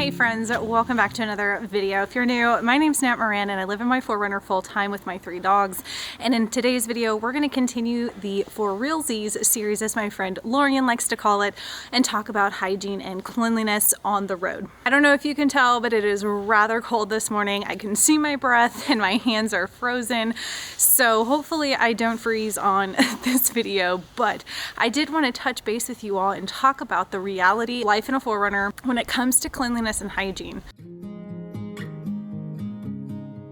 Hey friends, welcome back to another video. If you're new, my name's theNatMoran and I live in my 4Runner full time with my 3 dogs. And in today's video, we're going to continue the For Realsies series, as my friend Lorian likes to call it, and talk about hygiene and cleanliness on the road. I don't know if you can tell, but it is rather cold this morning. I can see my breath and my hands are frozen. So hopefully I don't freeze on this video, but I did want to touch base with you all and talk about the reality of life in a 4Runner when it comes to cleanliness and hygiene.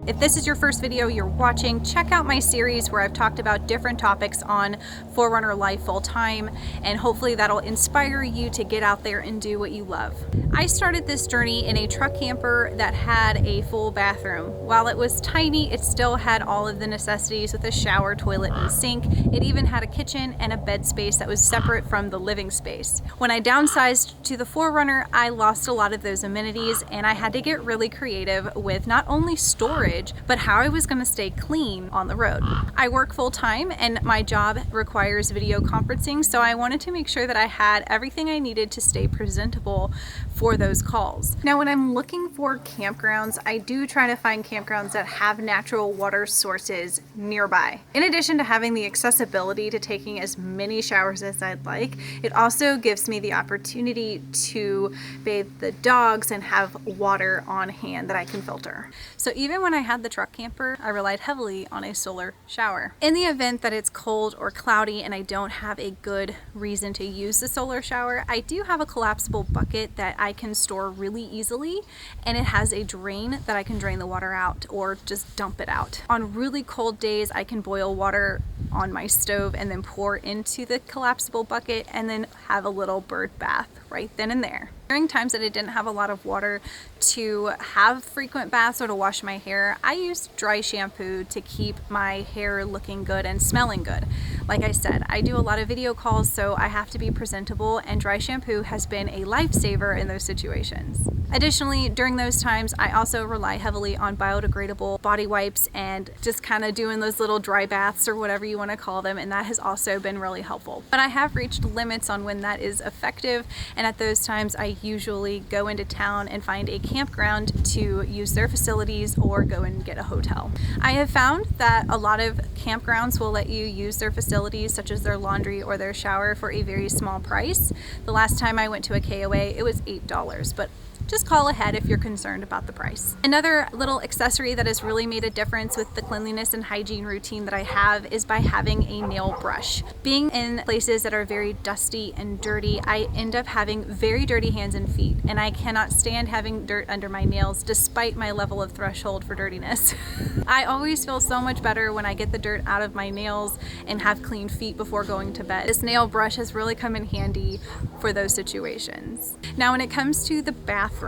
If this is your first video you're watching, check out my series where I've talked about different topics on 4Runner life full time, and hopefully that'll inspire you to get out there and do what you love. I started this journey in a truck camper that had a full bathroom. While it was tiny, it still had all of the necessities with a shower, toilet, and sink. It even had a kitchen and a bed space that was separate from the living space. When I downsized to the 4Runner, I lost a lot of those amenities and I had to get really creative with not only storage, but how I was going to stay clean on the road. I work full time and my job requires video conferencing, so I wanted to make sure that I had everything I needed to stay presentable for those calls. Now, when I'm looking for campgrounds, I do try to find campgrounds that have natural water sources nearby. In addition to having the accessibility to taking as many showers as I'd like, it also gives me the opportunity to bathe the dogs and have water on hand that I can filter. So even when I had the truck camper, I relied heavily on a solar shower. In the event that it's cold or cloudy and I don't have a good reason to use the solar shower, I do have a collapsible bucket that I can store really easily, and it has a drain that I can drain the water out or just dump it out. On really cold days, I can boil water on my stove and then pour into the collapsible bucket and then have a little bird bath right then and there. During times that I didn't have a lot of water to have frequent baths or to wash my hair, I used dry shampoo to keep my hair looking good and smelling good. Like I said, I do a lot of video calls, so I have to be presentable, and dry shampoo has been a lifesaver in those situations. Additionally, during those times, I also rely heavily on biodegradable body wipes and just kind of doing those little dry baths or whatever you want to call them, and that has also been really helpful. But I have reached limits on when that is effective, and at those times I usually go into town and find a campground to use their facilities or go and get a hotel. I have found that a lot of campgrounds will let you use their facilities, such as their laundry or their shower, for a very small price. The last time I went to a KOA, it was $8, but just call ahead if you're concerned about the price. Another little accessory that has really made a difference with the cleanliness and hygiene routine that I have is by having a nail brush. Being in places that are very dusty and dirty, I end up having very dirty hands and feet, and I cannot stand having dirt under my nails despite my level of threshold for dirtiness. I always feel so much better when I get the dirt out of my nails and have clean feet before going to bed. This nail brush has really come in handy for those situations. Now, when it comes to the bathroom,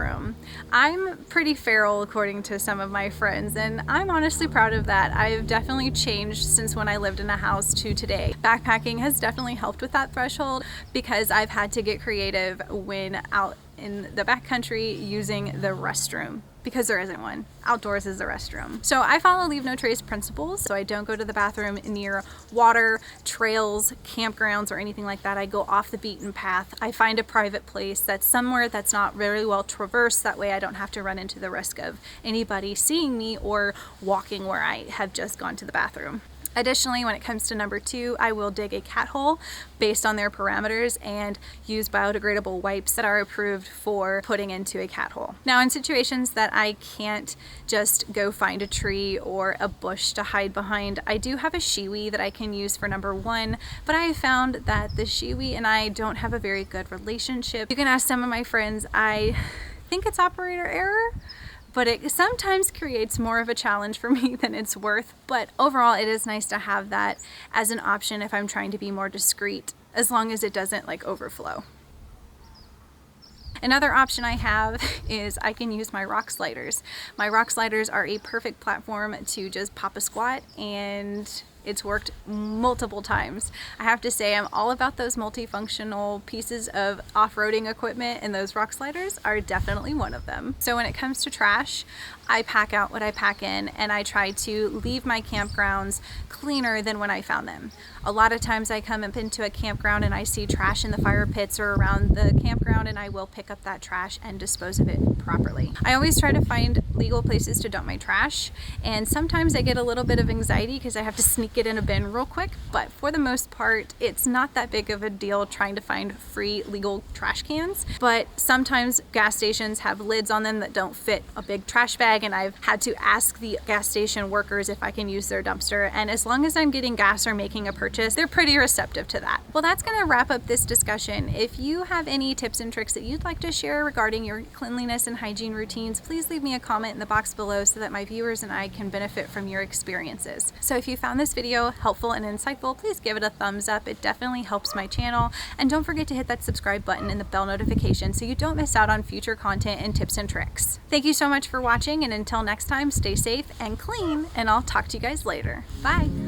I'm pretty feral according to some of my friends, and I'm honestly proud of that. I've definitely changed since when I lived in a house to today. Backpacking has definitely helped with that threshold because I've had to get creative when out in the backcountry using the restroom, because there isn't one. Outdoors is the restroom. So I follow leave no trace principles, so I don't go to the bathroom near water, trails, campgrounds, or anything like that. I go off the beaten path. I find a private place that's somewhere that's not very well traversed. That way I don't have to run into the risk of anybody seeing me or walking where I have just gone to the bathroom. Additionally, when it comes to number 2, I will dig a cat hole based on their parameters and use biodegradable wipes that are approved for putting into a cat hole. Now, in situations that I can't just go find a tree or a bush to hide behind, I do have a Shiwi that I can use for number 1, but I have found that the Shiwi and I don't have a very good relationship. You can ask some of my friends. I think it's operator error, but it sometimes creates more of a challenge for me than it's worth. But overall, it is nice to have that as an option if I'm trying to be more discreet, as long as it doesn't like overflow. Another option I have is I can use my rock sliders. My rock sliders are a perfect platform to just pop a squat and It's worked multiple times. I have to say, I'm all about those multifunctional pieces of off-roading equipment, and those rock sliders are definitely one of them. So when it comes to trash, I pack out what I pack in, and I try to leave my campgrounds cleaner than when I found them. A lot of times I come up into a campground and I see trash in the fire pits or around the campground, and I will pick up that trash and dispose of it properly. I always try to find legal places to dump my trash, and sometimes I get a little bit of anxiety because I have to sneak it in a bin real quick, but for the most part it's not that big of a deal trying to find free legal trash cans. But sometimes gas stations have lids on them that don't fit a big trash bag, and I've had to ask the gas station workers if I can use their dumpster, and as long as I'm getting gas or making a purchase, they're pretty receptive to that. Well, that's going to wrap up this discussion. If you have any tips and tricks that you'd like to share regarding your cleanliness and hygiene routines, please leave me a comment in the box below so that my viewers and I can benefit from your experiences. So if you found this video helpful and insightful, please give it a thumbs up. It definitely helps my channel. And don't forget to hit that subscribe button and the bell notification so you don't miss out on future content and tips and tricks. Thank you so much for watching, and until next time, stay safe and clean, and I'll talk to you guys later. Bye!